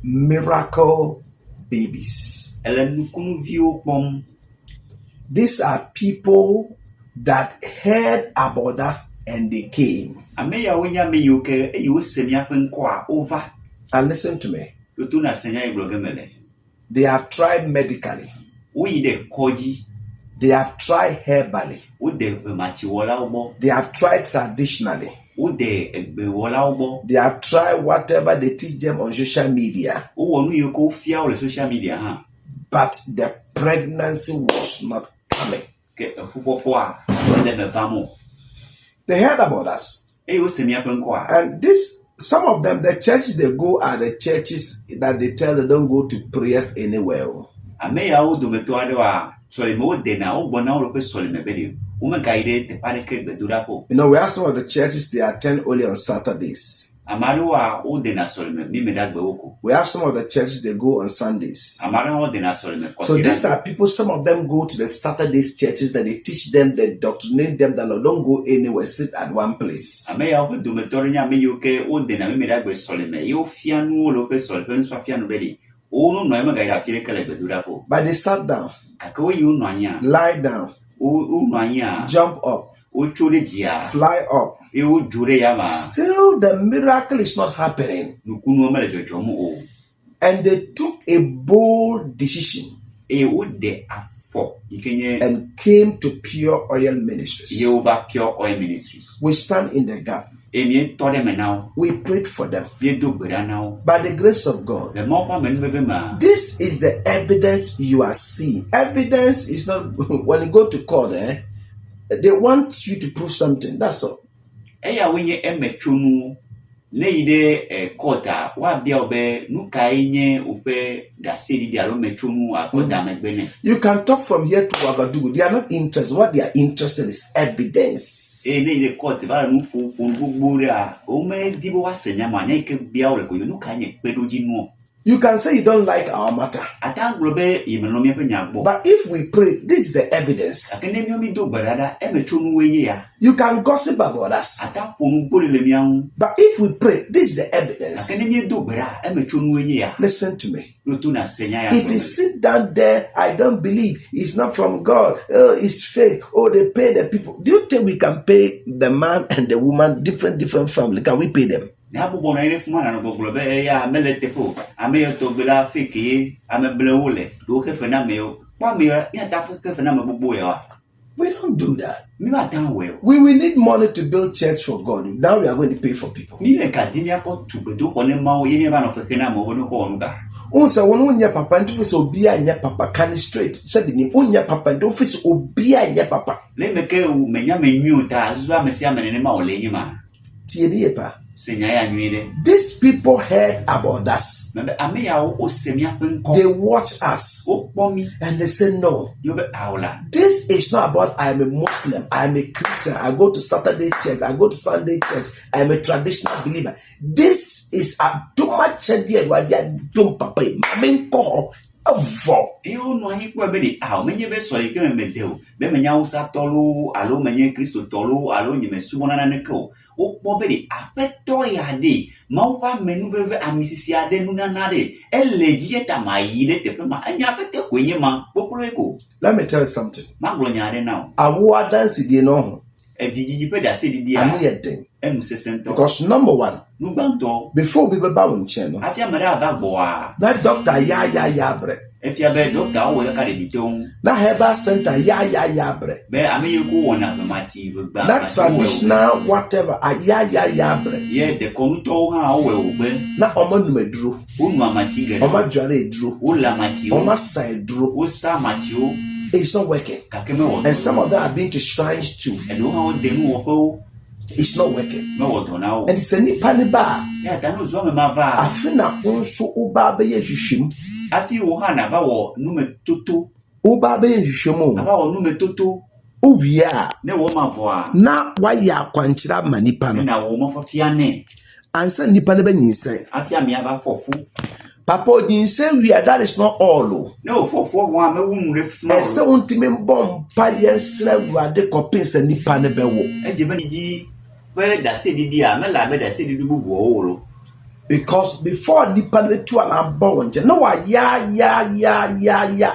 miracle babies. These are people that heard about us and they came. And listen to me. They have tried medically. They have tried herbally. They have tried traditionally. They have tried whatever they teach them on social media. But the pregnancy was not coming. They heard about us. And some of them, the churches they go are the churches that they tell they don't go to prayers anywhere. We have some of the churches they attend only on Saturdays. We have some of the churches they go on Sundays. So these are people, some of them go to the Saturdays churches that they teach them, they doctrinate them that don't go anywhere, sit at one place. But they sat down, lie down, jump up, fly up. Still the miracle is not happening. And they took a bold decision and came to Pure Oil Ministries. We stand in the gap. We prayed for them. By the grace of God, this is the evidence you are seeing. Evidence is not when you go to court, they want you to prove something. That's all. You can talk from here to Ouagadougou. They are not interested. What they are interested is evidence. You can say you don't like our matter. But if we pray, this is the evidence. You can gossip about us. But if we pray, this is the evidence. Listen to me. If you sit down there, I don't believe, it's not from God. Oh, it's fake. Oh, they pay the people. Do you think we can pay the man and the woman, different family? Can we pay them? We don't do that. We will need money to build church for God. Now we are going to pay for people. Unsa wono nya papa ntofisi obia nya papa kan straight said ni unya papa ntofisi obia nya papa le meke u menya menyu ta azu amesi amenene ma olenyi ma tiedie pa. These people heard about us. They watch us and they say, no, this is not about I am a Muslim, I am a Christian, I go to Saturday church, I go to Sunday church, I am a traditional believer. This is a too much idea what they are doing, papa. Let me tell you something. Because number one, before we were bound channel, that doctor yabre. If you have a doctor, that herbal center yabre. That traditional whatever yabre. Yeah, the conuto na omo drew. Oma jare drew. Oma side drew. It's not working. And some of them have been to shrines too. It's not working. And it's a nipaniba. Afina unso ubabe yeshim. Afi ohana ba wo nume toto. Ubabe yeshimo. Aba wo nume toto. Uwia. Ne wo mavoa. Na waya kwanchira manipa no. Na wo mofofia ne. Ansa nipa ne banyinsan. Afia me aba fofu. Papa odinse wia, that is not all. No, for one me won refno. E se untimi mbom pa yesra wade kopinsa nipa ne bewo. E je bani ji we da se didi a me la me da se didi bubu owolo. Because before nipa to an abonje, no wa ya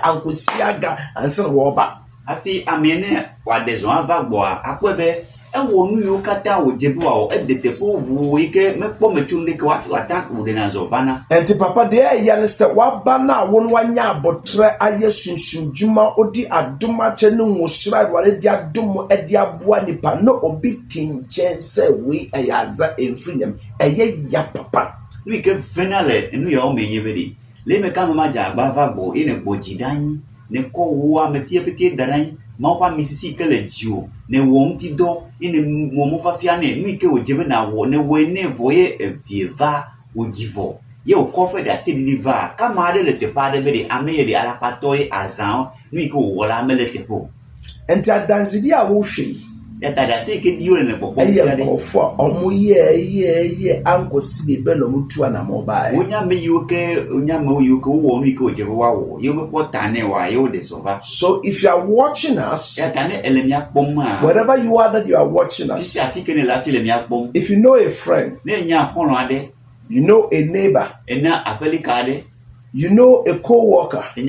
ankusiaga and so woba. Afi amene wa dezo avagbo akwebe ewo nu yo kata wo jebu a o edetepo wo ike mepo metunde ke wa fi attack wo de na zovana. Enti papa de ya ne se waba na won wanya abotre aye sunsunjuma odi adoma che ne nwosira wale di adomo edi aboa nipa no obi tinchen se we ayaza enfrinyam eye ya papa. Lui ke finale nu ya o menye bedi. Le me kama maja agba ine bojidan ne ko wo ametie pete daran ma kwa misisi ke le jio ne wo mti do ine mo mo fafia ne nu ke o jebe na wo ne wo ne voye evieva o jivo ye o kofe da se di va kama de le te pa de bedi ameye de ala patoy azan nu ke o wala mele tepo enti adanzidi a wo hwe ya tada se ke dio ne popo ya de ofo omo ye ankosi be be no mutu ana mo ba onya me yuke wo wo nu ke o jebe wa wo ye me potane wa ye o de sova. So if you are watching us, ya tane elemia poma wherever you are that you are watching us, if you know a friend, you know a neighbor, you know a co-worker, you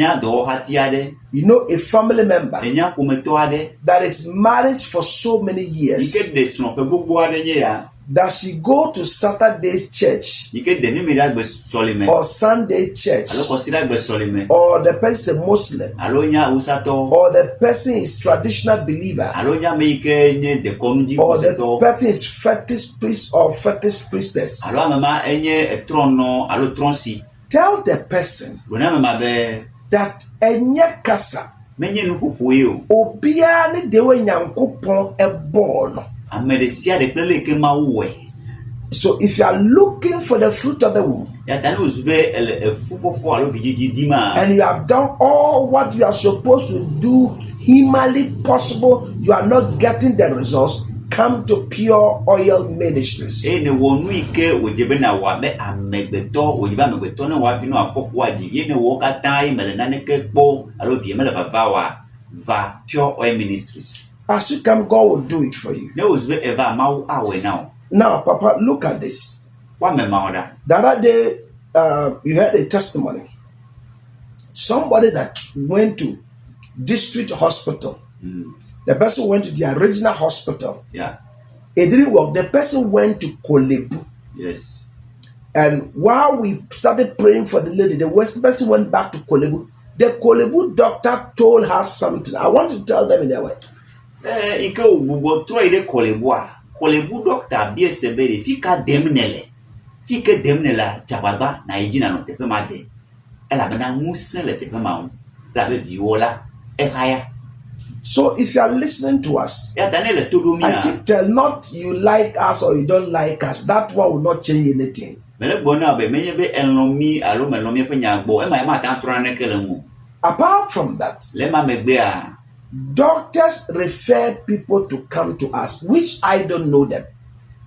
know a family member that is married for so many years, that she go to Saturday's church or Sunday church, or the person is Muslim, or the person is traditional believer, or the person is fetish priest or fetish priestess. Tell the person that enye kasa obia ne dewe nyankopon ebo. So if you are looking for the fruit of the womb, and you have done all what you are supposed to do humanly possible, you are not getting the results, come to Pure Oil Ministries. Pure Oil Ministries. As you come, God will do it for you. Now, Papa, look at this. The other day, you heard a testimony. Somebody that went to district hospital. The person went to the original hospital. Yeah. It didn't work. The person went to Kolebu. Yes. And while we started praying for the lady, the person went back to Kolebu. The Kolebu doctor told her something. I want to tell them in their way. Kolebu doctor bi esebere fika demnele jababa na ejina no tepe made ela bana musen le tepe maun la be viola ekaya. So if you are listening to us, I keep telling not you like us or you don't like us, that one will not change anything. Apart from that, doctors refer people to come to us, which I don't know them.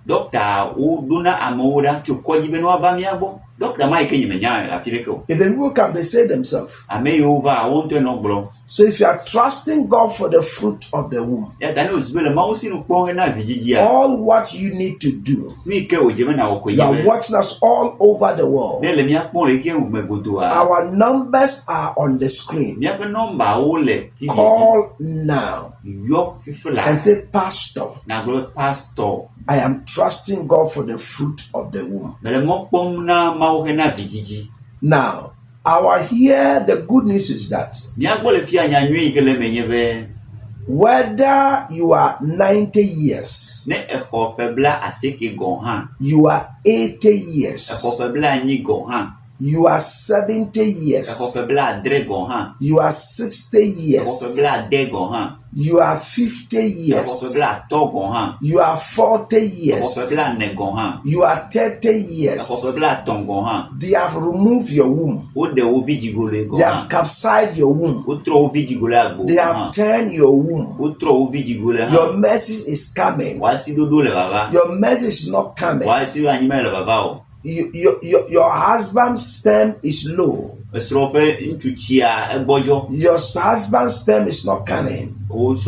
If the people come, they say themselves. So if you are trusting God for the fruit of the womb, all what you need to do, you are watching us all over the world. Our numbers are on the screen. Call now and say, Pastor, I am trusting God for the fruit of the womb. Now, the good news is that whether you are 90 years, you are 80 years, you are 70 years, you are 60 years, you are 50 years, you are 40 years, you are 30 years. They have removed your womb. They have capsized your womb. They have turned your womb. Your message is coming. Your message is not coming. Your husband's sperm is low. Your husband's sperm is not cunning. Whatever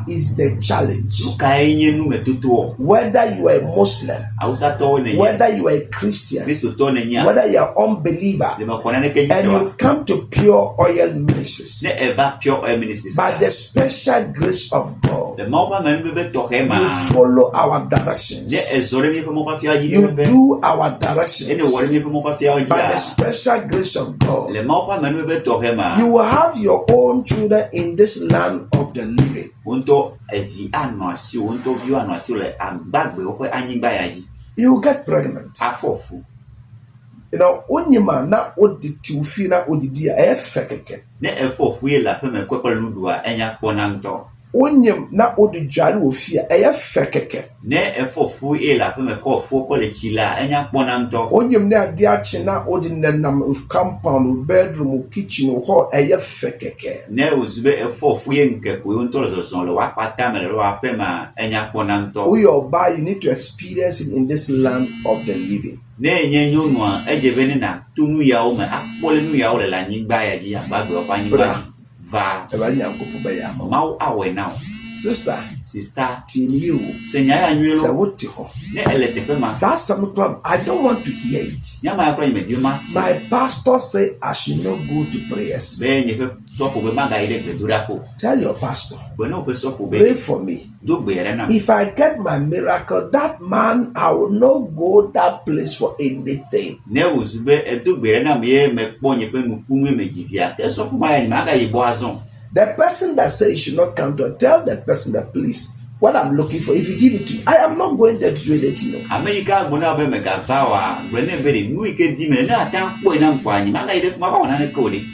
is the challenge, whether you are a Muslim, whether you are a Christian, whether you are unbeliever, and you come to Pure Oil Ministries, by the special grace of God, you follow our directions, you do our directions. By the special grace of God, you will have your own children in this land of the living. You will get pregnant. You know, onyima na odi tiufi na odidi a efekeke. Onyem na odi jari ofia efekeke. Onyem na adi achi na odi nenam compound, bedroom, kitchen, hall efekeke. Who you buy, you need to experience it in this land of the living. Sister, you I don't want to hear it. My pastor said I should not go to prayers. Tell your pastor, pray for me. If I get my miracle, that man, I will not go that place for anything. The person that says you should not come to, tell the person that, please, what I'm looking for, if you give it to me, I am not going there to do anything.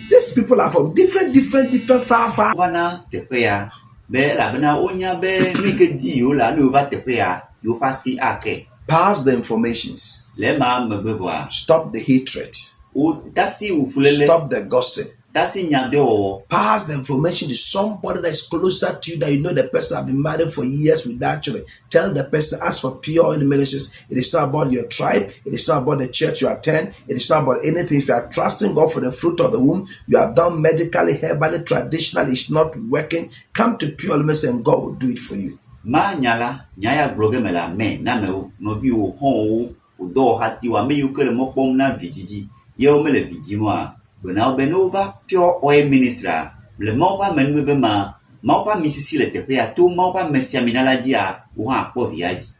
These people are from different, far. Pass the informations. Stop the hatred. Stop the gossip. Pass the information to somebody that is closer to you, that you know the person have been married for years without children. Tell the person, ask for Pure Oil Ministries. It is not about your tribe. It is not about the church you attend. It is not about anything. If you are trusting God for the fruit of the womb, you have done medically, herbally, traditionally, it's not working. Come to Pure Oil Ministries and God will do it for you. Benova Pure Oil Ministry, le mauva menuvema, mauva misisi le tepea, tu mauva mesiaminaladia, uha po viaji.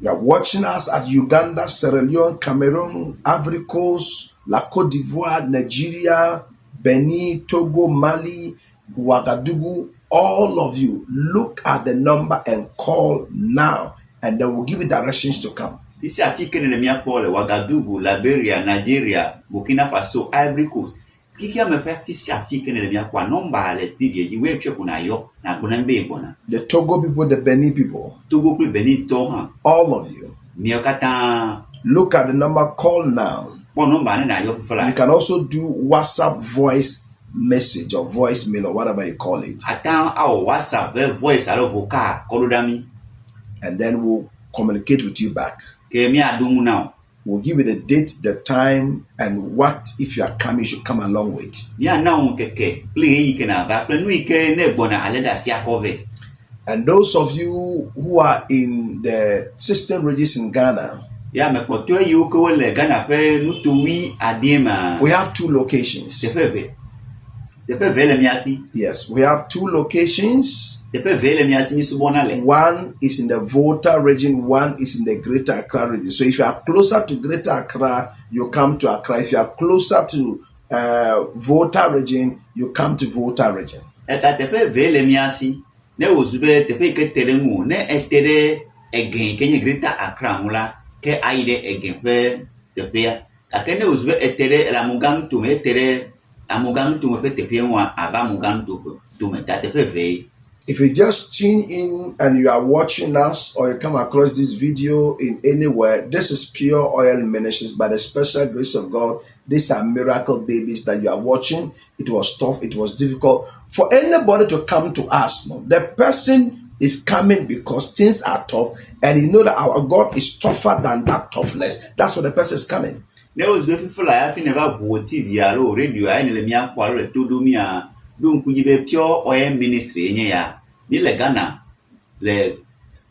You are watching us at Uganda, Sierra Leone, Cameroon, Ivory Coast, La Côte d'Ivoire, Nigeria, Benin, Togo, Mali, Ouagadougou. All of you, look at the number and call now, and they will give you directions to come. Ici Afrique ne mia Paul, Ouagadougou, Liberia, Nigeria, Burkina Faso, Ivory Coast. Kiki me fait fils Afrique ne mia kwa nomba le stevie ji we twe kuna yo na kuna mbe bona. The Togo people, the Benin people. Togo people Benin toha. All of you. Miokata. Look at the number, call now. You can also do WhatsApp voice message or voicemail or whatever you call it. Attends our WhatsApp voice alors vocal kolodami. And then we'll communicate with you back. Now. We'll give you the date, the time, and what, if you are coming, you should come along with. And those of you who are in the Sister Regis in Ghana, we have 2 locations. Yes, we have 2 locations. One is in the Volta region, one is in the Greater Accra region. So if you are closer to Greater Accra, you come to Accra. If you are closer to Volta region, you come to Volta region. If you just tune in and you are watching us or you come across this video in anywhere, this is Pure Oil Ministries. By the special grace of God, these are miracle babies that you are watching. It was tough, it was difficult for anybody to come to us. No, the person is coming because things are tough, and you know that our God is tougher than that toughness. That's why the person is coming. Ne ozwe fifula ya fi never bo TV alo radio ai ne le mi akwa lo todo mi a don kuji be pure oil ministry enye ya. Ni le Ghana le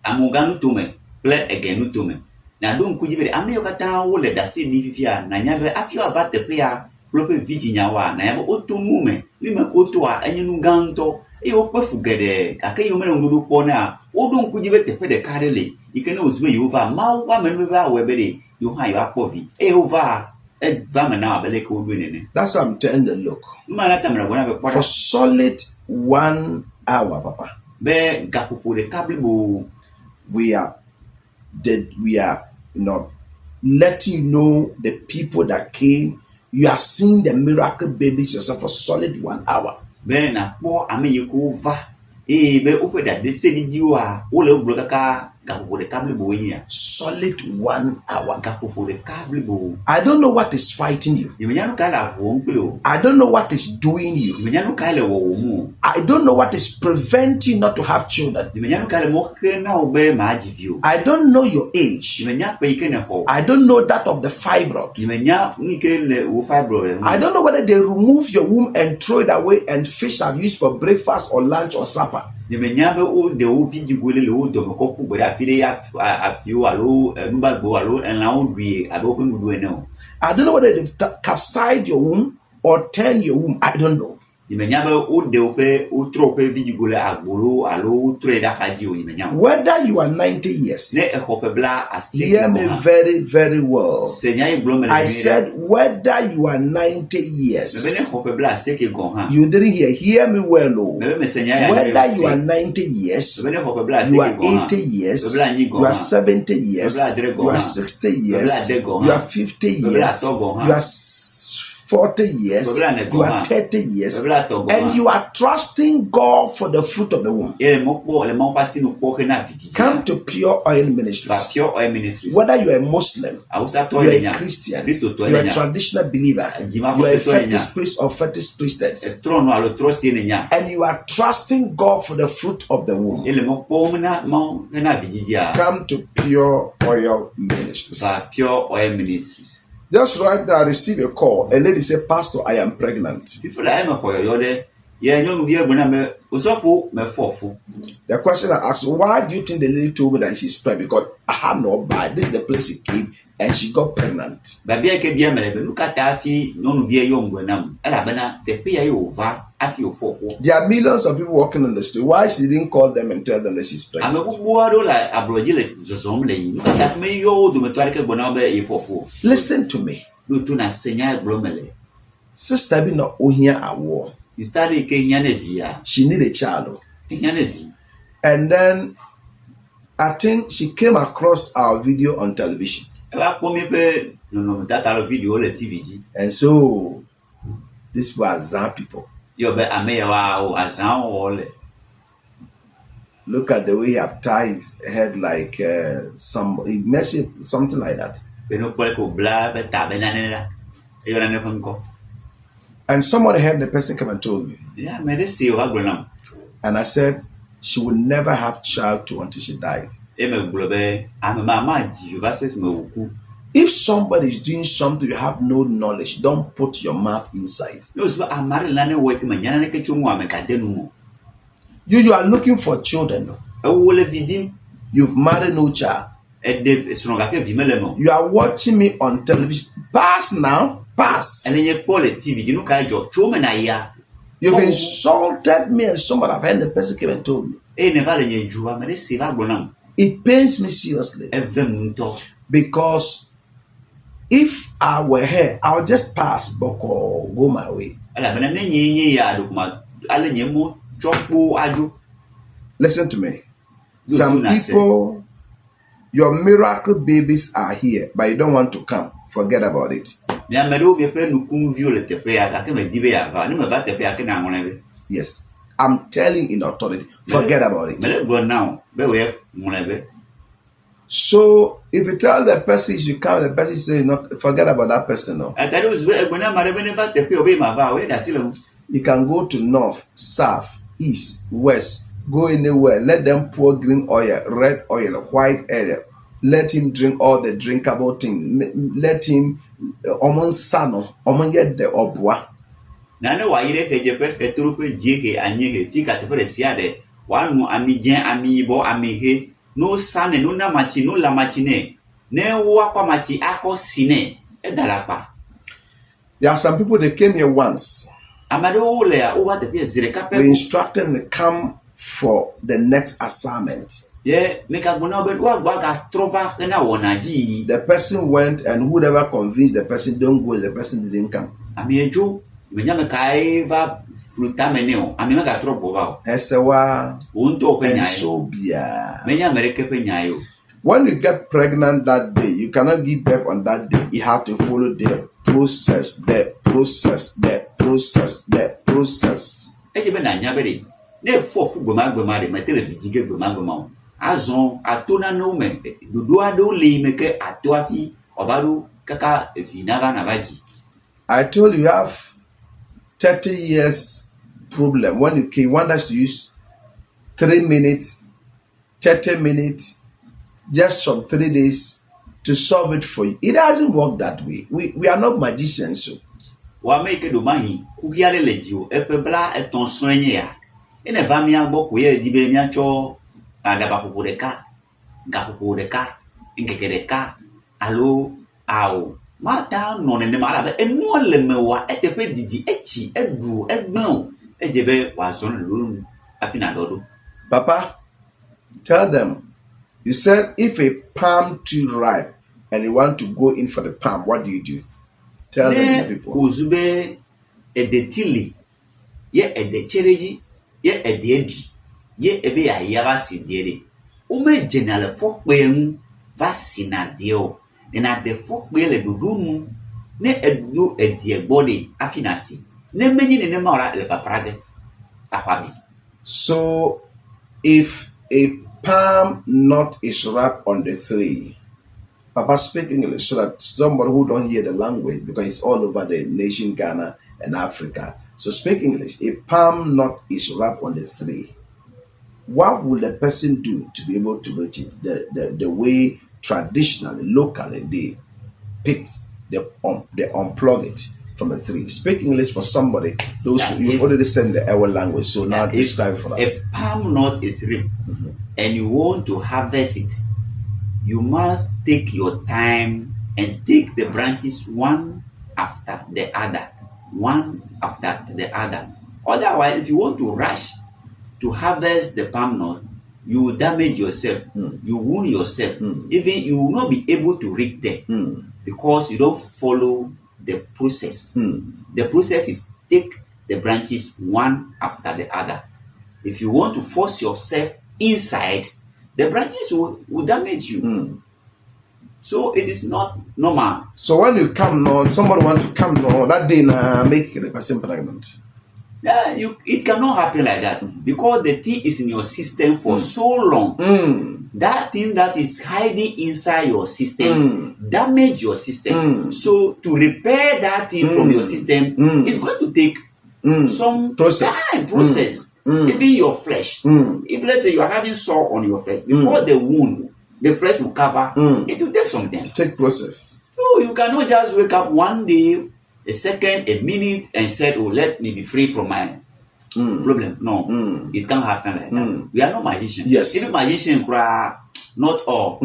amuganu tome ple egenu tome. Na don kuji be ame yo kata wo le dase ni fifia na nya be afio avate pe ya prope Virginia wa na ya bo otomu me mi me koto a enye nu ganto e o pe fugede akayo me ndodo po na o don kuji be tepe de karele ikene ozwe yova ma wa me be ba we be de you ha you akpovi e over e va me na abele ko do nene. That's what I'm telling the look. For solid 1 hour, Papa. Be gapupo de kablibo. We are letting you know the people that came. You are seeing the miracle babies yourself for solid 1 hour. Be na po ame yeko va be ope da de se di wa o le blo kaka gapupo de kablibo yin. Solid 1 hour. Gapupo de kablibo. I don't know what is fighting you. I don't know what is doing you. I don't know what is preventing you not to have children. I don't know your age. I don't know that of the fibroid. I don't know whether they remove your womb and throw it away and fish have used for breakfast or lunch or supper. I don't know whether they've capsized your womb or turned your womb. I don't know. Whether you are 90 years, hear me very, very well. I said, whether you are 90 years, you didn't hear me well. Whether you are 90 years, you are 80 years, you are 70 years, you are 60 years, you are 50 years, you are 40 years, you are 30 years, and you are trusting God for the fruit of the womb. Come to Pure Oil Ministries. Whether you are a Muslim, you are a Christian, you are a traditional believer, you are a fetish priest or fetish priestess, and you are trusting God for the fruit of the womb, come to Pure Oil Ministries. Just right there, I received a call. A lady said, Pastor, I am pregnant. The question I asked, why do you think the lady told me that she's pregnant? Because I had no buy. This is the place she came and she got pregnant. There are millions of people walking on the street. Why she didn't call them and tell them that she's pregnant? Listen to me. Sister be not ohia awo. She need a child. And then I think she came across our video on television. And so these were Zan people. Look at the way he have tied his head like something like that. And someone heard the person come and told me. And I said, she would never have child until she died. If somebody is doing something you have no knowledge, don't put your mouth inside. You are looking for children. You've married no child. You are watching me on television. Pass now. Pass. You've insulted me and somebody I've heard the person came and told me. It pains me seriously. Because if I were her, I would just pass Boko, go my way. Listen to me. Some people, your miracle babies are here, but you don't want to come. Forget about it. Yes. I'm telling you in authority. Forget about it. So if you tell the person you come, the person say not forget about that person. No. You can go to north, south, east, west, go anywhere. Let them pour green oil, red oil, white oil. Let him drink all the drinkable thing. Let him omon sano omon get the obwa na wa yire ke je pe keturu pe jege anyege fika te pe siade wanu amije amibo amihe no sane no na machi no la machine ne wa kwa machi ako sine e dalapa. There are some people that came here once. We instructed them to come for the next assignment. The person went, and whoever convinced the person don't go, the person didn't come. When you get pregnant that day, you cannot give birth on that day. You have to follow the process. I told you have 30 years problem. When you want us to use 3 minutes, 30 minutes, just from 3 days to solve it for you. It doesn't work that way. We are not magicians. So. Wa make do mahi kugiale legio epebla eton sonye ya ene vamia gbo ko ye dibe mi acho adaba popodeka ngapopodeka ngekedeka alo ao mata no ne mala be enu lemewa etepe didi echi edu egbon ejebe wa son lolu afina dodo. Papa, tell them, you said if a palm tree ripe and you want to go in for the palm, what do you do? Tell them, the people. Uzube edetili ye edechereji ye ededi ye ebe ya yaba sidiere ume general fokpem vasina dio na de fokpe le dudunu ne edu ediegbode afinasi ne menyi ne mara le paprage afabi. So if a palm nut is wrapped on the tree, Papa, speak English so that somebody who don't hear the language, because it's all over the nation Ghana and Africa. So speak English. A palm nut is wrapped on the tree. What will the person do to be able to reach it? The way traditionally, locally, they pick, they unplug it from the tree. Speak English for somebody. Those you've already said the our language, so now describe for us. A palm nut is ripped, and you want to harvest it. You must take your time and take the branches one after the other. Otherwise, if you want to rush to harvest the palm nut, you will damage yourself. You wound yourself. Even you will not be able to reach there because you don't follow the process. The process is take the branches one after the other. If you want to force yourself inside, the branches will damage you. So it is not normal. So when you come on, somebody want to come on that day make the person pregnant. Yeah, it cannot happen like that because the thing is in your system for so long. That thing that is hiding inside your system damage your system. So to repair that thing from your system is going to take some process. Even your flesh. If let's say you are having sore on your flesh, before the wound, the flesh will cover. It will take some time. Take process. So you cannot just wake up one day, a second, a minute, and say, "Oh, let me be free from my problem." No, it can't happen like that. We are not magicians. Yes. Even magicians cry, not all.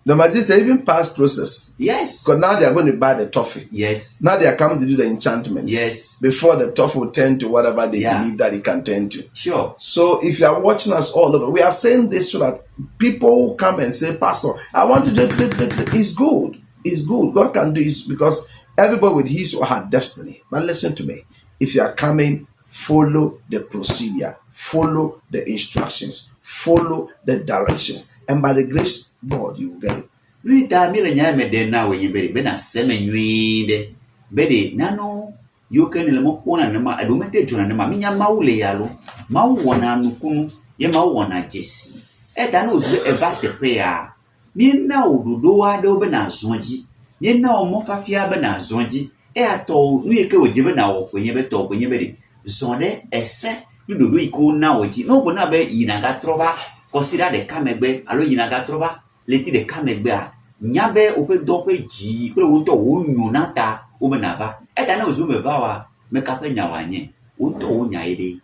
The magicians they even pass process. Yes. Because now they are going to buy the toffee. Yes. Now they are coming to do the enchantment. Yes. Before the toffee will turn to whatever they believe that it can turn to. Sure. So if you are watching us all over, we are saying this so that people come and say, "Pastor, I want to do it's good. It's good. God can do it because everybody with his or her destiny." But listen to me. If you are coming, follow the procedure, follow the instructions, follow the directions, and by the grace of God, you will get it. Rita milenya mede na wenye bena seme nyide bede nano yoke ne mo kona ne ma adomete jona ne ma minya maule yalo mawu wona nukunu ye mawu wona jesi eta na ozu eva tepe ya mi na ododo wa de bena zonji mi na omo fafia bena zonji ato nu yeke oje bena wo kwenye beto kwenye bede zonde ese dodo iko na oji no bona be yina ga trova consider the kamegbe alo yina ga trova leti de kamegbe a nyabe ope dope ji kple wo to wo nyonata wo me nava eta na ozu me va wa me kape nyawanye wo to wo nyaide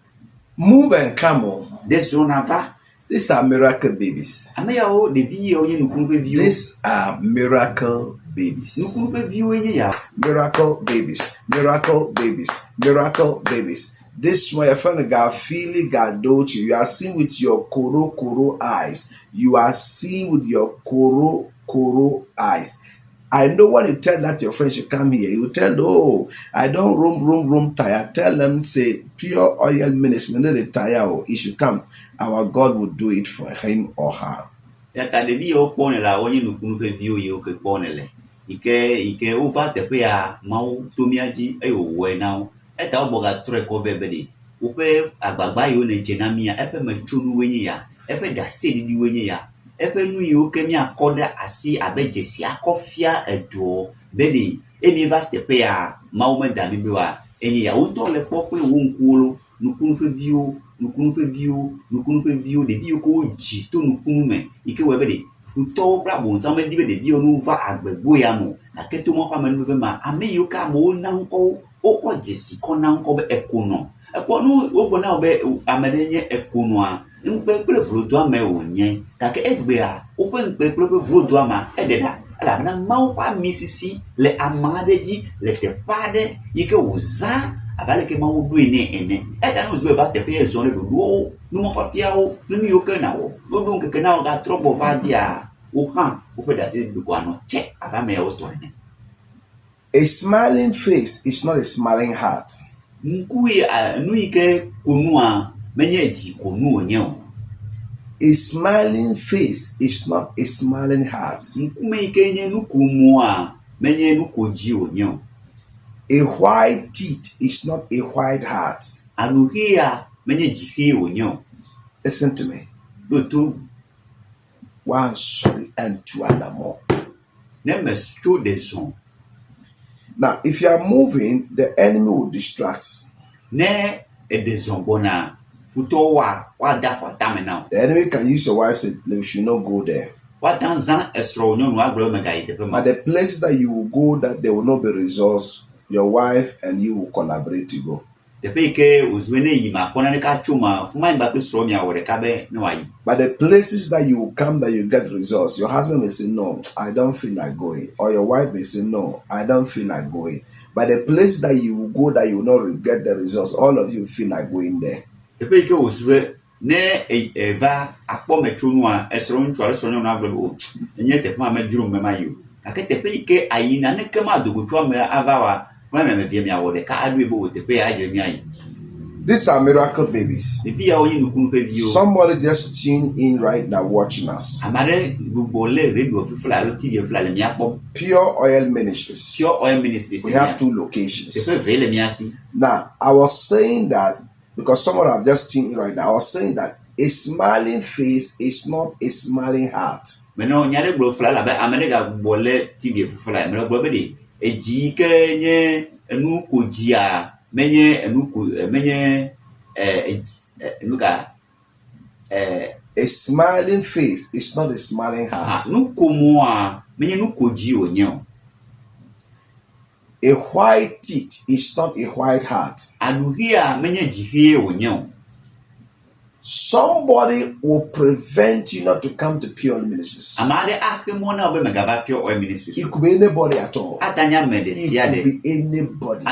move and come on. This zona va. These are miracle babies. Ameya o de vi o ye nukunpe vi o. These are miracle babies. Nukunpe vi o ye ya. Miracle babies. Miracle babies. Miracle babies. This one, your friend God, Fili Gadochi, you are seeing with your koro eyes. You are seeing with your koro eyes. I know when you tell that your friend should come here, you tell, oh, I don't room tire. Tell them, say, Pure Oil Ministry, when they tire, oh, he should come. Our God will do it for him or her. Yata de vi o pone la onye nukunpe vi o ye o ke pone le. Ike o va te pe a mau tomiaji e o we na. Eta o boga tre ko bebedi. O pe agbagba yo ne jenamia e pe machunu wenye ya. E pe da se di wenye ya. E pe nu yo ke mi akoda asi abejesi akofia edo bedi e mi va te pe a mau me da mi be wa enye ya o to le popo e wo nkuolo nukunpe view de view ko ji to nukunu me ike we bedi futo bra bon sa me di be de view no va agbegbo ya mo aketo mo pa me no be ma ame yo ka mo nanko o ko jesi ko nanko be ekono e po no o bona be amedenye ekono a npe pele vlodo ame onye ka ke egbe a o pe npe pele vlodo ama ededa ala na mau pa misisi le amadeji le te pade ike uza abale ke mawu du ene eta no zwe ba te pe zone do do no mo fa fia o no mi o kana o do do nke kana o ga trobo va dia o han o pe da se du kwa no che aba me o to ne. A smiling face is not a smiling heart. Nkui nu ike konu a menye ji konu onye o. A smiling face is not a smiling heart. Nkume ike nye nu kumu a menye nu koji onye o. A white teeth is not a white heart. Aluhia menye jihe onyo. Listen to me. Doto. One sorry and two more. Never show the song. Now, if you are moving, the enemy will distract. Ne e de zombona. Futo wa dafa tame now. The enemy can use your wife say, we should not go there. What danzan esro onyo no agro mega ite pe ma. But the places that you will go that there will not be results, your wife and you will collaborate to go. The peke uzwene yima kona ne ka chuma fuma imba to stro mi awore ka be no ayi. But the places that you will come that you get results, your husband may say no, I don't feel like going, or your wife may say no, I don't feel like going. But the place that you will go that you will not get the results, all of you feel like going there. The peke uzwe ne eva akpo metro a esro ntware so nyo na agro enye te ma medjuru mema yu. Akete peke ayina ne kema dogotwa me avawa. These are miracle babies. Somebody just tune in right now watching us. Pure Oil Ministries. Pure Oil Ministries. We have 2 locations. Now, I was saying that because someone have just tuned in right now. I was saying that a smiling face is not a smiling heart. Ejike enu kujia menye enuka a smiling face is not a smiling heart. Nukumwa menye nukuji onyo. A white teeth is not a white heart. Anuhia menye jihie onyo. Somebody will prevent you not to come to Pure Oil Ministries. It could be anybody at all. It could be anybody.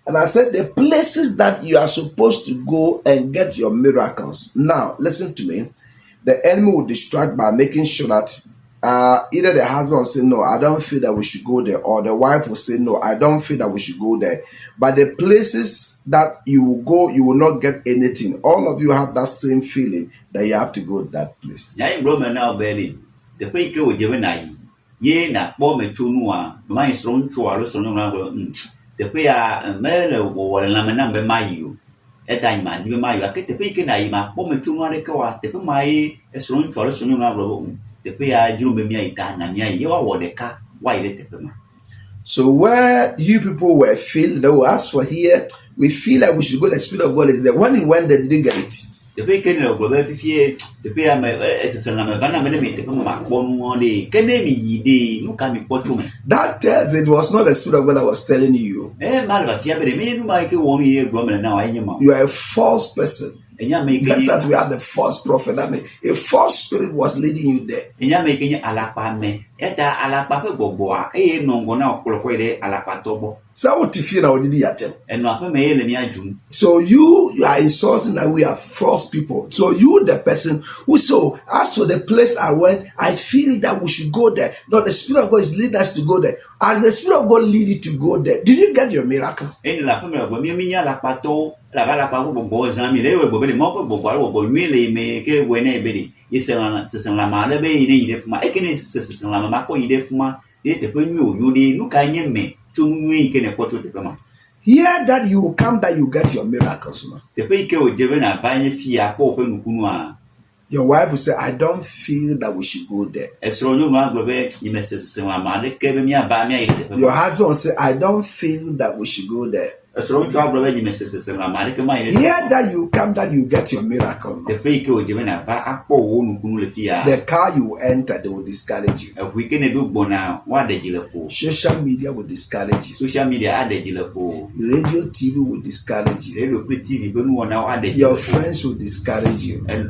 And I said the places that you are supposed to go and get your miracles. Now, listen to me. The enemy will distract by making sure that either the husband will say, no, I don't feel that we should go there. Or the wife will say, no, I don't feel that we should go there. But the places that you will go, you will not get anything. All of you have that same feeling that you have to go to that place. So where you people were feeling, they will ask for here, we feel like we should go, the Spirit of God is there. When he went there, they didn't get it. The pay can go back if you the pay as a Lamavana Menemate, one day. Can they be no can be portrait? That tells it was not the Spirit of God that was telling you. Malva, but me, Michael, 1 year, woman, now I am. You are a false person. And you're making just as we had the false prophet, I mean, a false spirit was leading you there. And you're making it alapame. Eta alapapa boboa, no go now, Poloquede alapatobo. So what if you know did you attempt? And Napame, let me ajun. So you are insulting that we are false people. So you, the person who so as for the place I went, I feel that we should go there. No, the Spirit of God is leading us to go there. As the Spirit of God lead you to go there, did you get your miracle? And la pame of me, la pato, la valapago bobo, Zami, they were bobbing moko bobo, really make it when anybody is a Lama, if my Ekenis, Lamako, Idefma, they depend you need look at me to me can a portrait diploma. Here that you will come that you get your miracles. The pay will given a vine fee, open Kunua. Your wife will say, I don't feel that we should go there. Your husband will say, I don't feel that we should go there. Here that you come, that you get your miracle. The car you enter, they will discourage you. Social media will discourage you. Radio, TV will discourage you. Your friends will discourage you. Even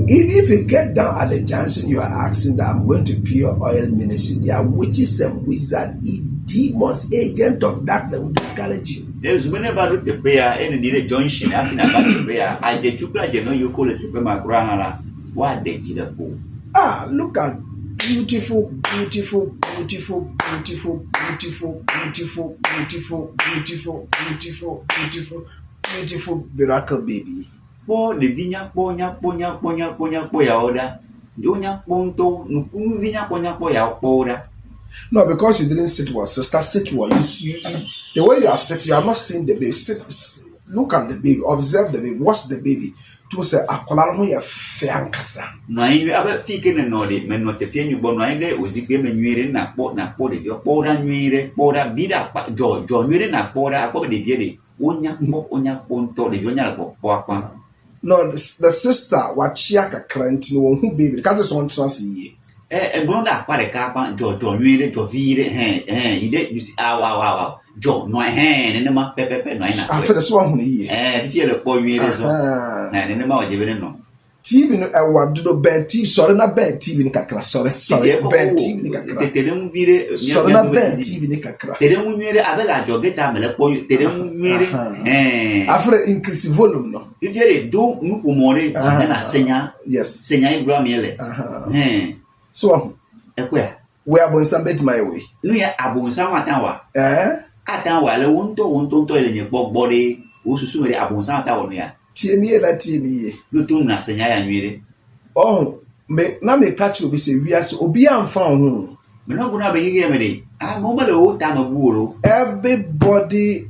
if you get down at the junction, you are asking that I'm going to Pure Oil Ministry. There are witches and wizards, demons, agent of darkness will discourage you. There's whenever the prayer and need a junction, I think about the prayer. I get you play, you call it the grandma. What they did a fool. Look at beautiful, beautiful, beautiful, beautiful, beautiful, beautiful, beautiful, beautiful, beautiful, beautiful, beautiful miracle baby. The vinya ponya order. Donya ponto, no vinya ponya order. No, because you didn't sit well, sister, sit well. You, the way you are sitting, you are not seeing the baby. Sit, look at the baby, observe the baby, watch the baby. To say, "Akolano ya fiankasa." No, you have thinking and no, men not the piano born. I was it game and you na pot your poda nuire, poda bida, John, you na poda, probably did it. Onya ponto, the yonya papa. No, the sister, what chiaka crent, no, who baby, can't just want to see. Blonda pare capa, John, you vire, you see, wow. John, no hand, and my pepper, no, after the swan here. Feel a poor years, and in the mouth, you know. TV, I want to do bad TV, sorry, not bad TV, Nicacra, sorry, bad TV, they don't vire, sorry, not bad TV, Nicacra. They don't wear Abela, your get down, they don't wear after increase volume, no. If you do, more than a senya, yes, senya grammy. So, we are going some bit my way. No, yeah, Abu Sama. Atawa won't toil in your body, who's soon Abu Santa. TV, that TV. You do nothing, I am reading. Oh, now me catch you, we say, we are so be found. We're not going to be here, Mary. I'm over the old time of Guru. Everybody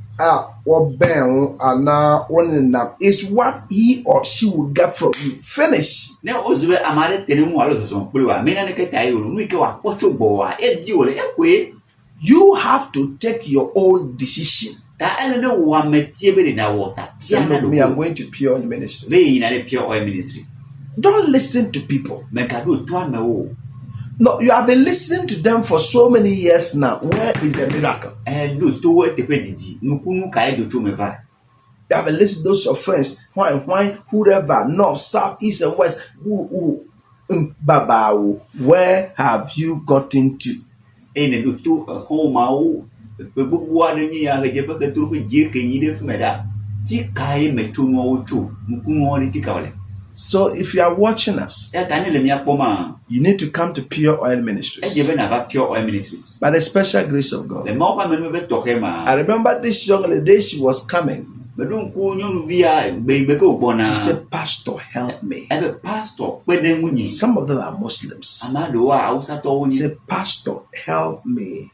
or bell and now on up is what he or she will get from you. Finish. Now, also, I'm at the Telumu, Blue. I mean, I can tell you, we go a potcho boy, a duel, you have to take your own decision. That I don't know what material in our water. Me, I'm going to Pure Oil Ministry. They in a Pure Oil Ministry. Don't listen to people. Make a good to me. No, you have been listening to them for so many years now. Where is the miracle? And look to what the pedity. Nukunu Kaido to me. You have been listening to those your friends. Why, whoever, north, south, east, and west. Babao, where have you gotten to? And look to a home. The book water near a Jebaka to Jake and Yidif Meda. Fikai Metuno too. Mukumo Ficale. So if you are watching us, you need to come to Pure Oil Ministries. Pure Oil Ministries. By the special grace of God. I remember this young lady, she was coming. She said, Pastor, help me. Some of them are Muslims. She said, Pastor, help me.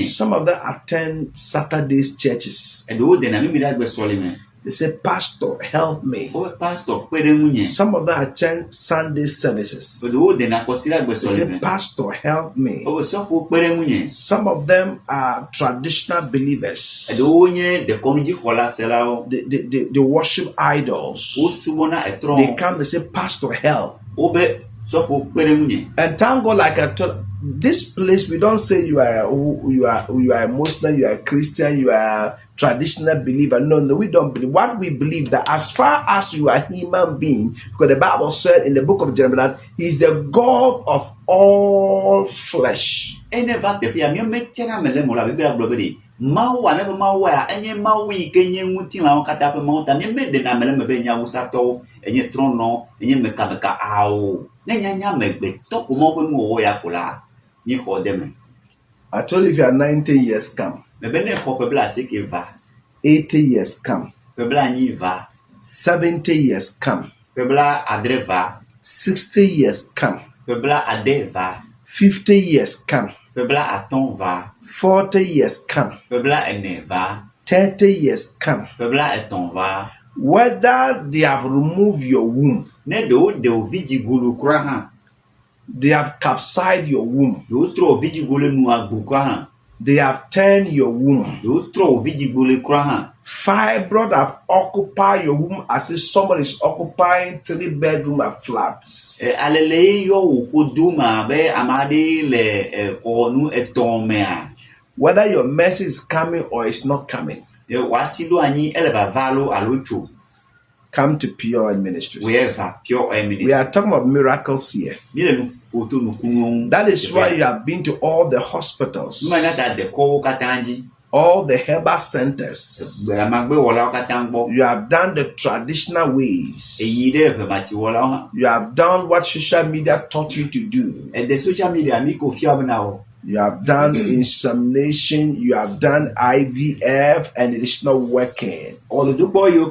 Some of them attend Saturday's churches. They say, Pastor, help me. Pastor, some of them attend Sunday services. They say, Pastor, help me. Some of them are traditional believers. They worship idols. They come, they say, Pastor, help. And thank God, like I told, this place, we don't say you are a Muslim, you are a Christian, you are traditional believer. No, we don't believe. What we believe, that as far as you are a human being, because the Bible said in the book of Jeremiah, He is the God of all flesh. I told you, if you are 90 years, come. 80 years, come. 70 years, come. 60 years, come. 50 years, come. 40 years, come. 30 years, come. Whether they have removed your womb, they have capsized your womb, they have turned your womb, fibroid have occupied your womb as if somebody is occupying 3-bedroom flats. Whether your message is coming or it's not coming, come to Pure Oil Ministries. We are talking about miracles here. That is why you have been to all the hospitals, all the herbal centers. You have done the traditional ways. You have done what social media taught you to do. And the social media, you have done insemination, you have done IVF, and it is not working. It's not working.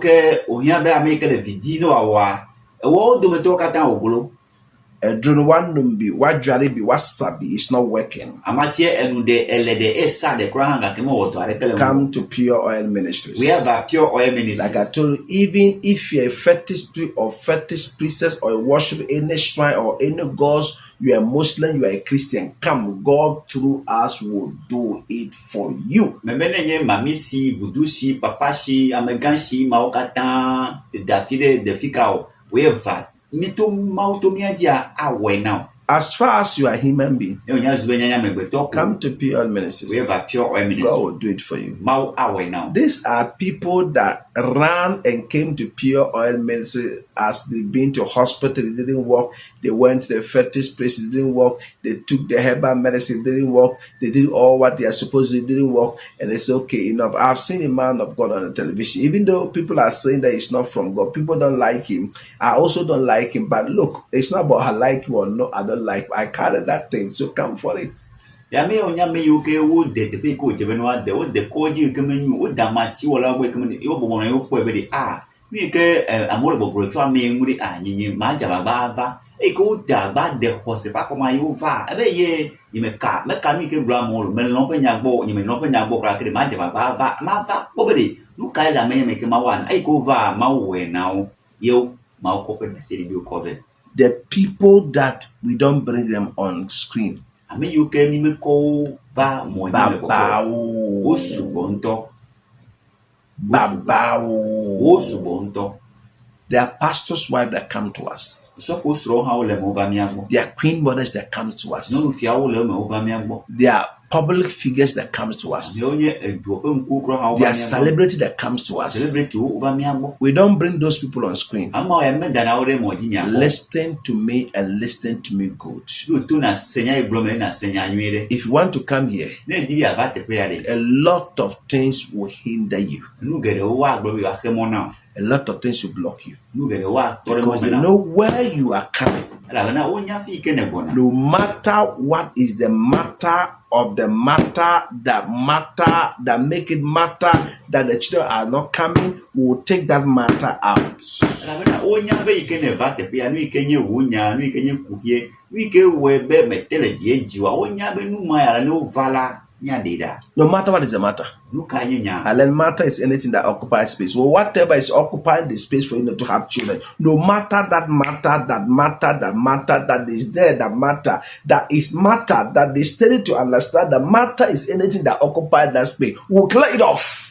Come to Pure Oil Ministries. We have a Pure Oil Ministries. Like I told you, even if you're a fetish priest or fetish priestess, or you worship any shrine or any gods, you are a Muslim, you are a Christian, come. God through us will do it for you. As far as you are a human being, come to Pure Oil Ministries. God will do it for you. These are people that ran and came to Pure Oil Ministries as they've been to hospital, it didn't work. They went to the fetish place, it didn't work. They took the herbal medicine, it didn't work. They did all what they are supposed to, it didn't work. And they say, okay, enough. I've seen a man of God on the television. Even though people are saying that it's not from God, people don't like him. I also don't like him. But look, it's not about I like you or no, I don't like. I carry that thing, so come for it. The people that we don't bring them on screen. There are pastors' wives that come to us. There are queen mothers that come to us. There are public figures that come to us. There are celebrities that comes to us. We don't bring those people on screen. Listen to me and listen to me good. If you want to come here, a lot of things will hinder you. A lot of things will block you. Because they know where you are coming. No matter what is the matter of the matter that make it matter that the children are not coming, we will take that matter out. No matter what is the matter. And then matter is anything that occupies space. Well, whatever is occupying the space for you to have children, no matter that is there, that is matter, that is steady to understand that matter is anything that occupies that space. We'll clear it off.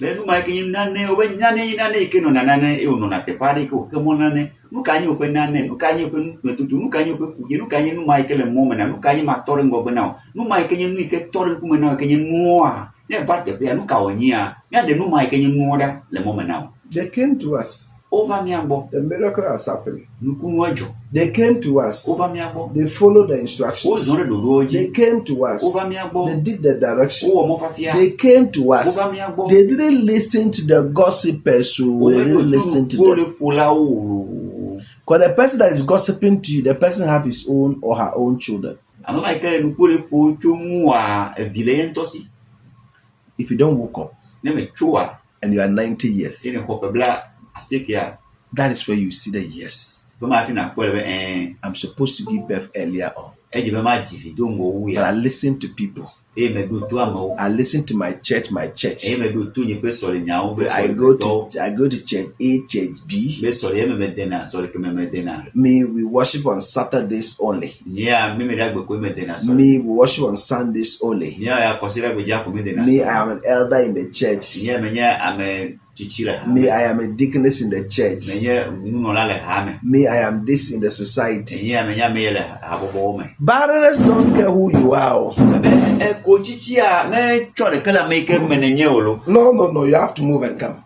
They came to us. The miracle has happened. They came to us. They followed the instructions. They came to us. They did the direction. They came to us. They didn't listen to the gossipers. They didn't listen to them. Because the person that is gossiping to you, the person have his own or her own children. If you don't wake up and you are 90 years, that is where you see the yes. I'm supposed to give birth earlier on. But I listen to people. I listen to my church. I go to church A, church B. Me, we worship on Saturdays only. Me, we worship on Sundays only. Me, I am an elder in the church. Me, I am a deaconess in the church. Me, I am this in the society. Barrenness don't care who you are. No, you have to move and come.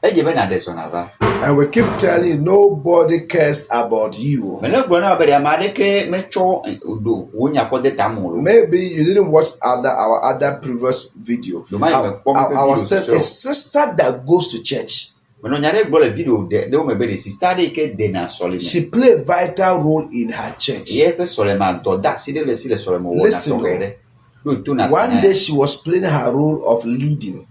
And we keep telling you, nobody cares about you. Maybe you didn't watch our other previous video. I was telling a sister that goes to church. She played a vital role in her church. Listen, one day she was playing her role of leading.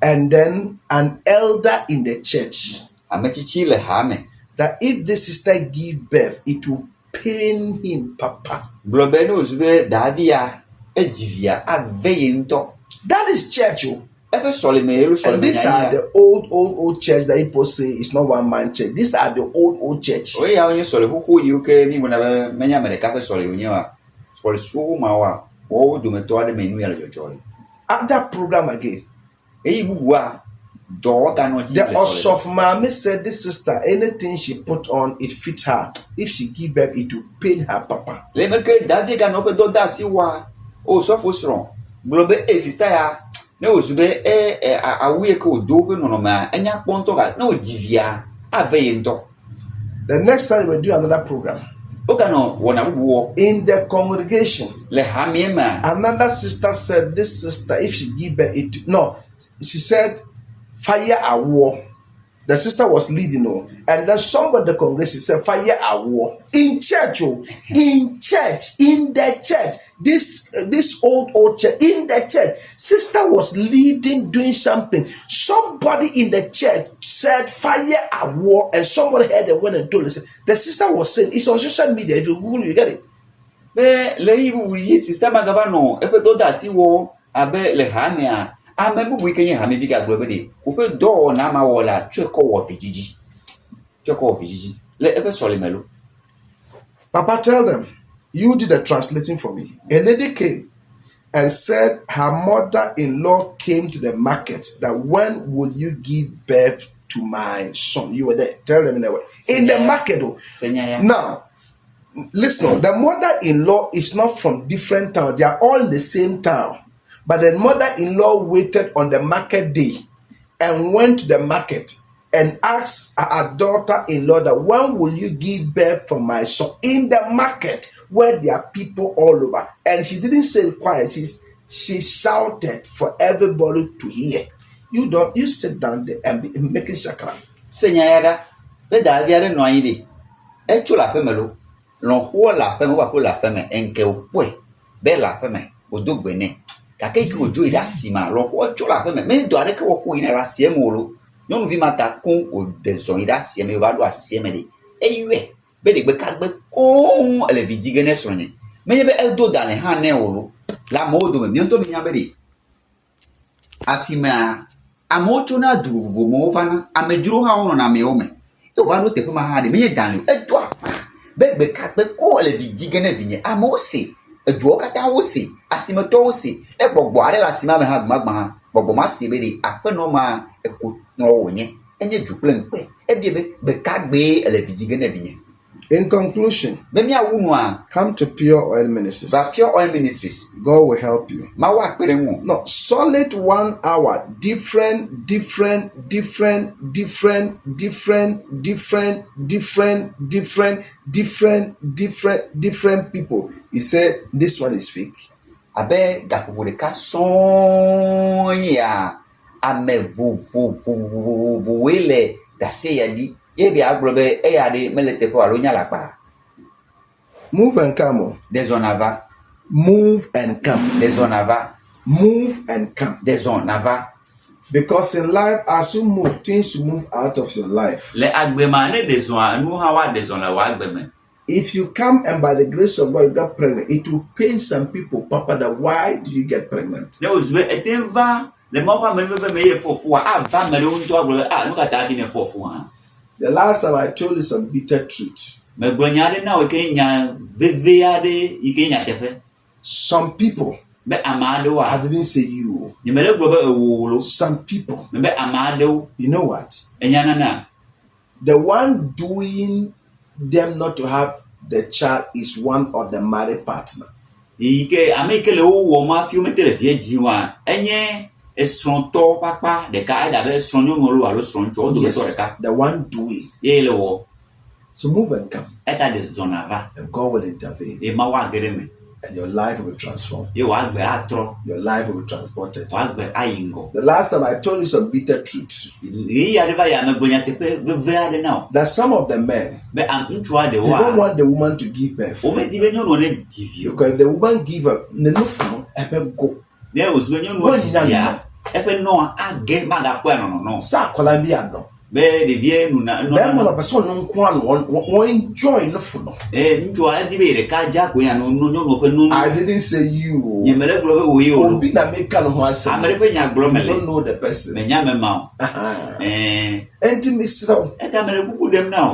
And then an elder in the church, that if the sister give birth, it will pain him, Papa. That is church. And these are the old church that people say is not one man church. These are the old church. Other program again. The Osof Mami said this sister, anything she put on, it fits her. If she give birth, it will pain her, Papa. The next time we'll do another program. In the congregation, another sister said, this sister, if she give birth, she said, fire a war. The sister was leading, and then somebody in the congregation said, fire a war. In church, in the church, this old church, in the church, sister was leading, doing something. Somebody in the church said, fire a war, and somebody heard and went and told us. The sister was saying, it's on social media. If you Google, you get it. Papa, tell them, you did the translating for me. A lady came and said her mother-in-law came to the market that when will you give birth to my son? You were there. Tell them in the way. In the market. Now, listen, the mother-in-law is not from different towns. They are all in the same town. But the mother-in-law waited on the market day and went to the market and asked her daughter-in-law that when will you give birth for my son? In the market where there are people all over. And she didn't say it quiet. She shouted for everybody to hear. You sit down there and be making shakra. Senyayada, be daviare no ayide. Echo la femelo, lo ho la feme wa ko la feme enke opwe. Be la feme odogbene. Kake ki ojo ida sima lo ho cho la feme. Me do are ke wo ko ina ra sie mo lo. Nyonu vi mata kun o de zon ida sie me wa do asie me de. Eyiwe be de gbe kagbe kon ele vi jigene so ni. Me ye be eldo dale han ne o lo. La modo me bientôt mi nyaberi. Asima amocho na duvu mo fana amejuro ha ono na me ome. To va no te pe ma ha de me dan edo apa. Be ka pe ko le vidige na vinye amose. Edo kata wose asima to wose e gbogbo are la sima me ha gbagba ha. Gbogbo ma se be de ape no ma eko no wonye. Enye duplen pe. E be ka gbe le vidige na vinye. In conclusion, come to Pure Oil Ministries. Pure Oil Ministries. God will help you. No, solid 1 hour. Different people. He said, this one is fake. Abe gakubuleka sonya ame vuwele dase yadi. Move and come. Desonava. Move and come. Desonava. Move and come. Desonava. Because in life, as you move, things move out of your life. If you come and by the grace of God you get pregnant, it will pain some people, Papa, that why do you get pregnant? The last time I told you some bitter truth. Some people, I didn't say you. Some people, you know what? The one doing them not to have the child is one of the married partner. Yes, the one doing. So move and come. And God will intervene. And your life will be transformed. Your life will be transported. The last time I told you some bitter truths. That some of the men, they don't want the woman to give birth. Because if the woman give up, they don't go. Sa Colombia no. One person no enjoy no fun. I didn't say you. You don't know the person.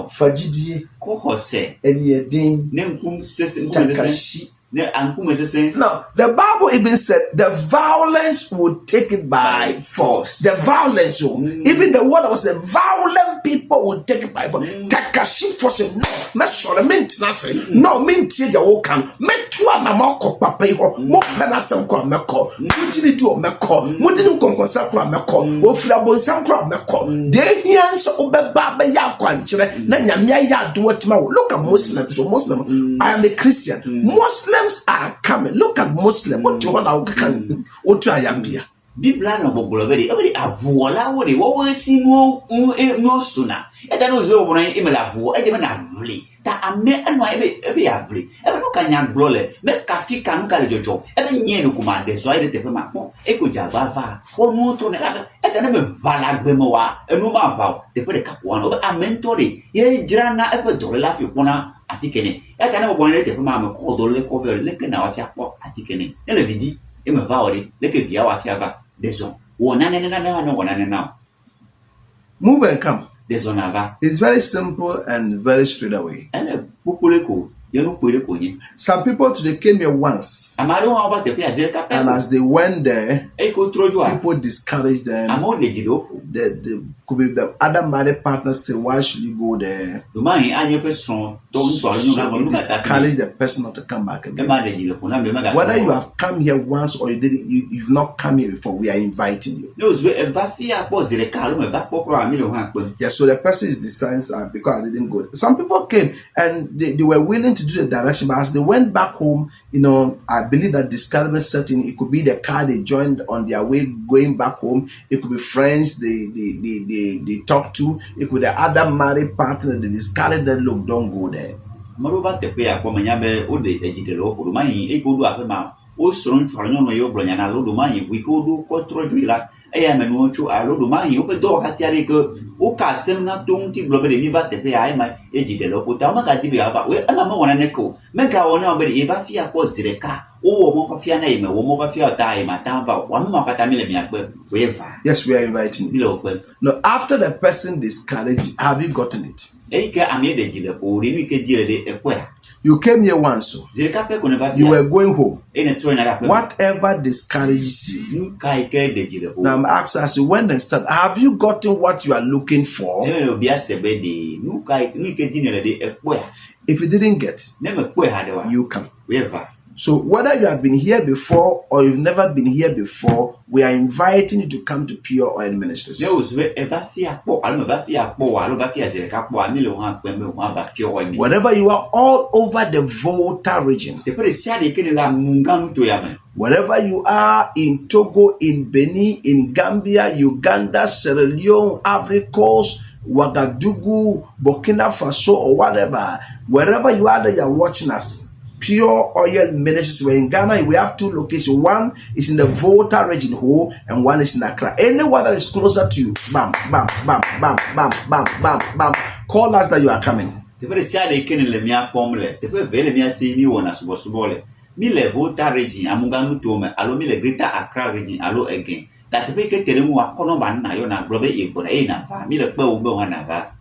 Fajidi Takashi. Now, the Bible even said the violence would take it by force. The violence, even the word was a violent people would take it by force. Takashi force no, me sorry nothing. No, minti ya wokan. Me tua na mako papa ho. Mo pena sem kwa meko. Mujini tu meko. Mudini konkonsa kwa meko. Ofra bonsam kwa meko. De hians obeba be ya kwanchire na nyamia ya do watima. Look at Muslims. So Muslim, I am a Christian. Muslims are coming. Look at Muslim. What do you want to what do I am here? Biblia no bobolo be every avola wo de wo si no suna e da no zo bo na e me la vo e je me na vle ta ame eno e be avle e be no kan yan glole me ka fi kan ka le jojo e be nye no kuma de so e de te ma po e ko ja ba va wo no to ne la e da na me vala gbe mo wa e no ma ba te pe de ka ko no be amentore ye jira na e pe do la fi ko na atikene e da na bo ne te pe ma me ko do le ko be le ke na wa fi apo atikene e le vidi e me va ore le ke via wa fi ava. Move and come. It's very simple and very straight away. Some people today came here once, and as they went there, people discouraged them. Could be the other married partner say, why should you go there? So it discouraged the person not to come back again. Whether you have come here once or you've not come here before, we are inviting you. Yeah, so the person is deciding because I didn't go. Some people came and they were willing to do the direction, but as they went back home, I believe that discouragement set in. It could be the car they joined on their way going back home. It could be friends they talk to. It could be the other married partner they discourage them. Look, don't go there. e ya menu chu alo do ma hi o be do ka tiare ke o ka sem na tung ti globe de mi va te pe ai mai e ji de lo ko ta ma ka ti be ava we ana ma wona ne ko me ka wona be e va fia ko zireka o mo ka fia na ime o mo ka fia ta ai ma ta va wa ma ka ta mi le mi akpe we va. Yes, we are inviting you. No, after the person discouraged you, have you gotten it? E ke ami de ji le ko ri ni ke di le e ko. You came here once, so you were going home. Whatever discourages you. Now I'm asking you, when they start, have you gotten what you are looking for? If you didn't get, you come. So whether you have been here before or you've never been here before, we are inviting you to come to Pure Oil Ministries. Wherever you are, all over the Volta region. Wherever you are, in Togo, in Benin, in Gambia, Uganda, Sierra Leone, Ivory Coast, Ouagadougou, Burkina Faso, or whatever, wherever you are that you are watching us, Pure Oil Ministries. We're in Ghana. We have two locations. One is in the Volta region, and one is in Accra. Anyone that is closer to you, bam, bam, bam, bam, bam, bam, bam, bam. Call us that you are coming. Mi le Volta region, amunganu tome, alo mi le Greater Accra region, alo again. That pe ke teremu akono ban na yo na globe e bona e na va. Mi le pe o be wa na va.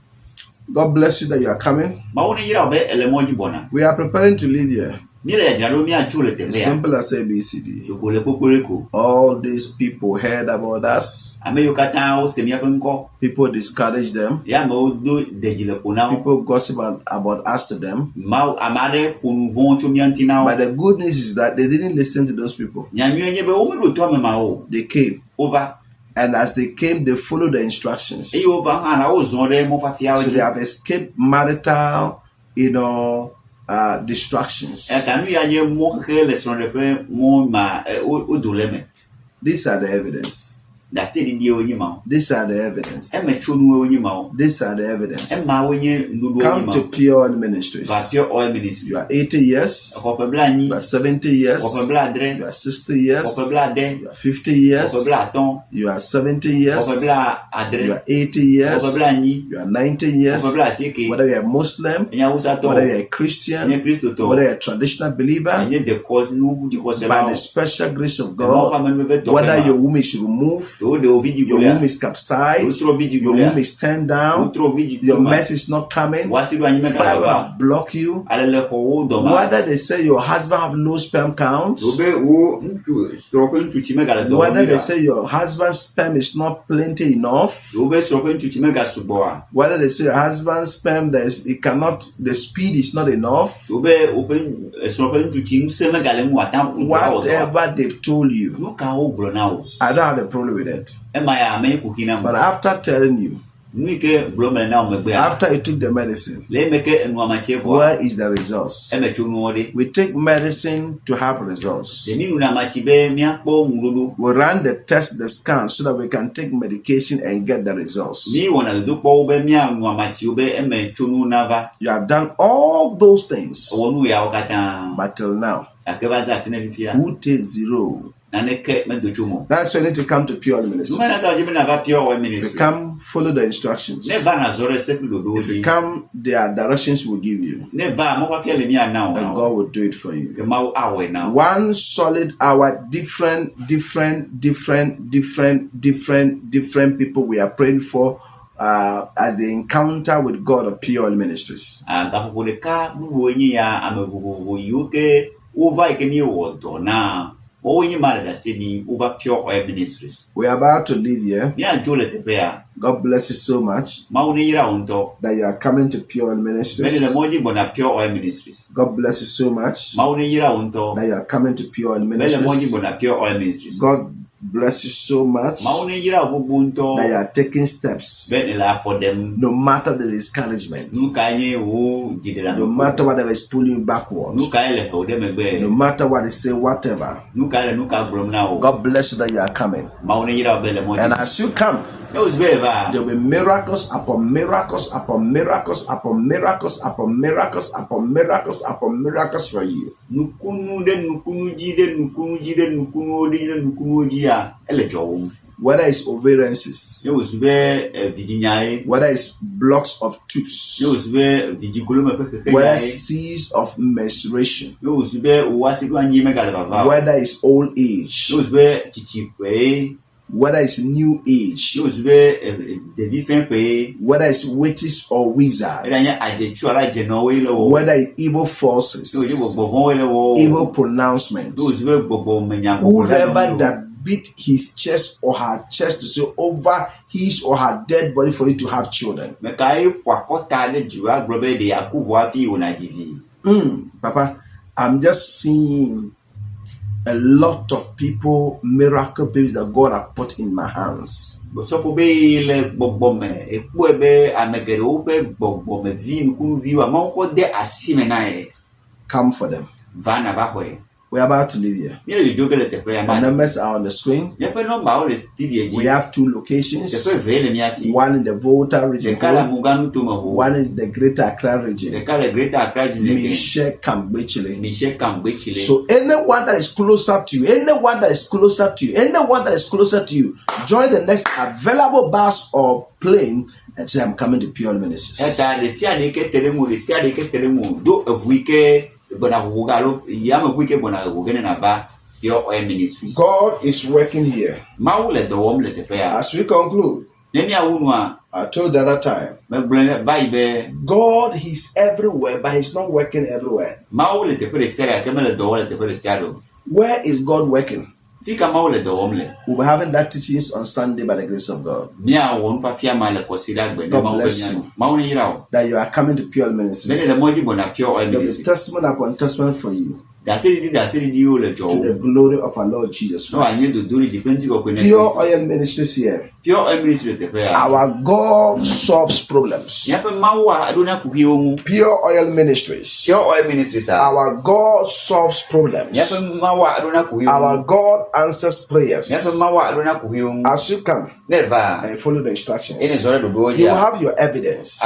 God bless you that you are coming. We are preparing to leave here. It's simple as ABCD. All these people heard about us. People discourage them. People gossip about us to them. But the good news is that they didn't listen to those people. They came. And as they came, they followed the instructions. So they have escaped marital, distractions. These are the evidence. These are the evidence. These are the evidence. Come to Pure Oil Ministries. You are 80 years. You are 70 years. You are 60 years. You are 50 years. You are 70 years. You are 80 years. You are 90 years. Whether you are Muslim, whether you are a Christian, whether you are a traditional believer, by the special grace of God, whether your womb is removed, your womb is capsized, your womb is turned down, your mess is not coming, fire will block you. Whether they say your husband have low sperm counts, whether they say your husband's sperm is not plenty enough, whether they say your husband's sperm the speed is not enough, whatever they've told you, I don't have a problem with it. But after telling you, after you took the medicine, where is the results? We take medicine to have results. We run the test, the scan, so that we can take medication and get the results. You have done all those things, but till now, who takes zero? That's why you need to come to Pure Oil Ministries. If you come, follow the instructions. If you come, there are directions we'll give you. And God will do it for you. 1 solid hour, different people we are praying for as they encounter with God of Pure Oil Ministries. We are about to leave here. God bless you so much that you are coming to Pure Oil Ministries. God bless you so much that you are coming to Pure Oil Ministries. God bless you so much that you are taking steps, no matter the discouragement, no matter whatever is pulling you backwards, no matter what they say, whatever. God bless you that you are coming. And as you come, there will be miracles upon miracles upon miracles upon miracles upon miracles upon miracles upon miracles for you. Whether it's ovariances. Whether it's blocks of tubes. Whether it's cease of menstruation. Whether it's old age. Whether it's new age. Whether it's witches or wizards. Whether it's evil forces. Evil pronouncements. Whoever that beat his chest or her chest to say over his or her dead body for you to have children. Papa, I'm just seeing a lot of people, miracle babies that God has put in my hands. Come for them. We're about to leave here. The numbers are on the screen. We have 2 locations. One in the Volta region. One is the Greater Accra region. Michelle Kambechile. So anyone that is closer to you, join the next available bus or plane and say, I'm coming to Pure Ministries. God is working here. As we conclude, I told the other time, God is everywhere, but He's not working everywhere. Where is God working? We'll be having that teachings on Sunday by the grace of God. God bless you. That you are coming to Pure Ministries. There will be testimony upon testimony for you. To the glory of our Lord Jesus Christ. Pure Oil Ministries here. Our God solves problems. Pure Oil Ministries. Our God solves problems. Our God answers prayers. As you come and follow the instructions, you will have your evidence.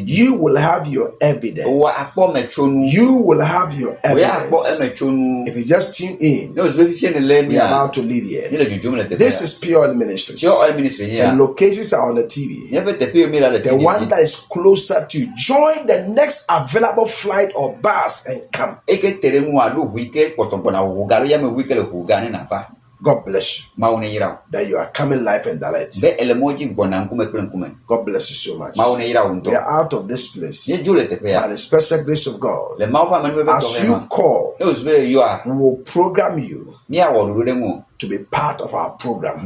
You will have your evidence. You will have your evidence. If you just tune in, we are about to leave here. This is Pure Oil Ministries. The locations are on the TV. The one that is closer to you, join the next available flight or bus and come. God bless you. That you are coming live and direct. God bless you so much. We are out of this place by the special grace of God. As you call, we will program you to be part of our program.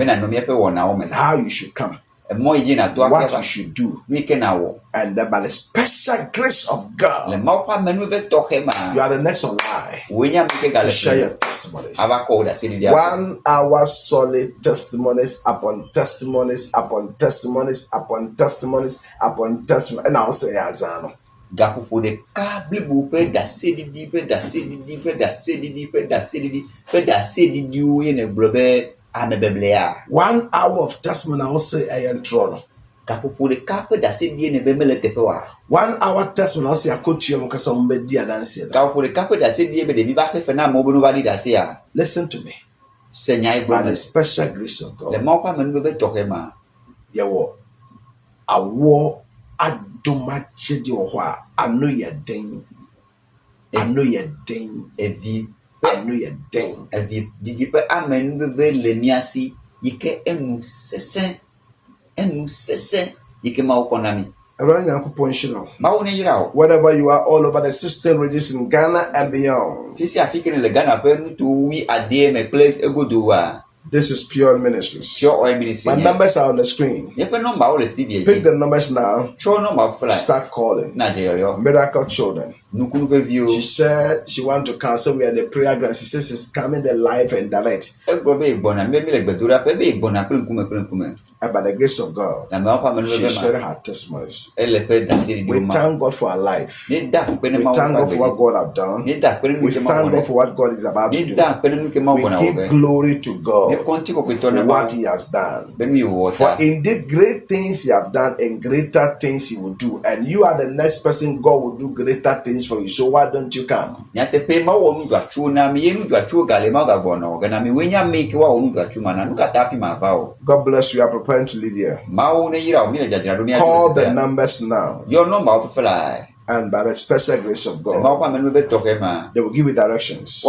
How you should come, what you should do, and by the special grace of God, you are the next online to share your testimonies. 1 hour solid testimonies upon testimonies upon testimonies upon testimonies upon testimonies. And I'll say Azano. 1 hour of testimony, I will say I am throne. 1 hour testimony, I say I could you because I'm media dancing. Listen to me. By the special grace of God, a war adomachi wa I know your ding. I know your ding. I know your ding. Did you put amen with Lemiasi? You can enu sesen, you can maukonami. Wherever you are, all over the system, regions in Ghana and beyond. This is Pure Ministries. Pure Oil Ministries. My numbers are on the screen. Pick the numbers now. Start calling. Miracle Children. She said she wants to cancel. We are the prayer ground. She says she's coming there live and direct. And by the grace of God, she shared her testimonies. We thank God for her life. We thank God for what God has done. We thank God for what God is about to do. We give glory to God for what He has done. For indeed great things He has done and greater things He will do. And you are the next person God will do greater things things for you. So why don't you come? Nyatepe ma wo nu dwachu na me yenu dwachu gale ma gabo no ga na me wenya make wa onu dwachu ma na nu kata fi ma va o. God bless you. You are preparing to leave here. Ma wo ne yira o mi na jajira do mi Call the numbers now. Your number of fly. And by the special grace of God, they will give you directions.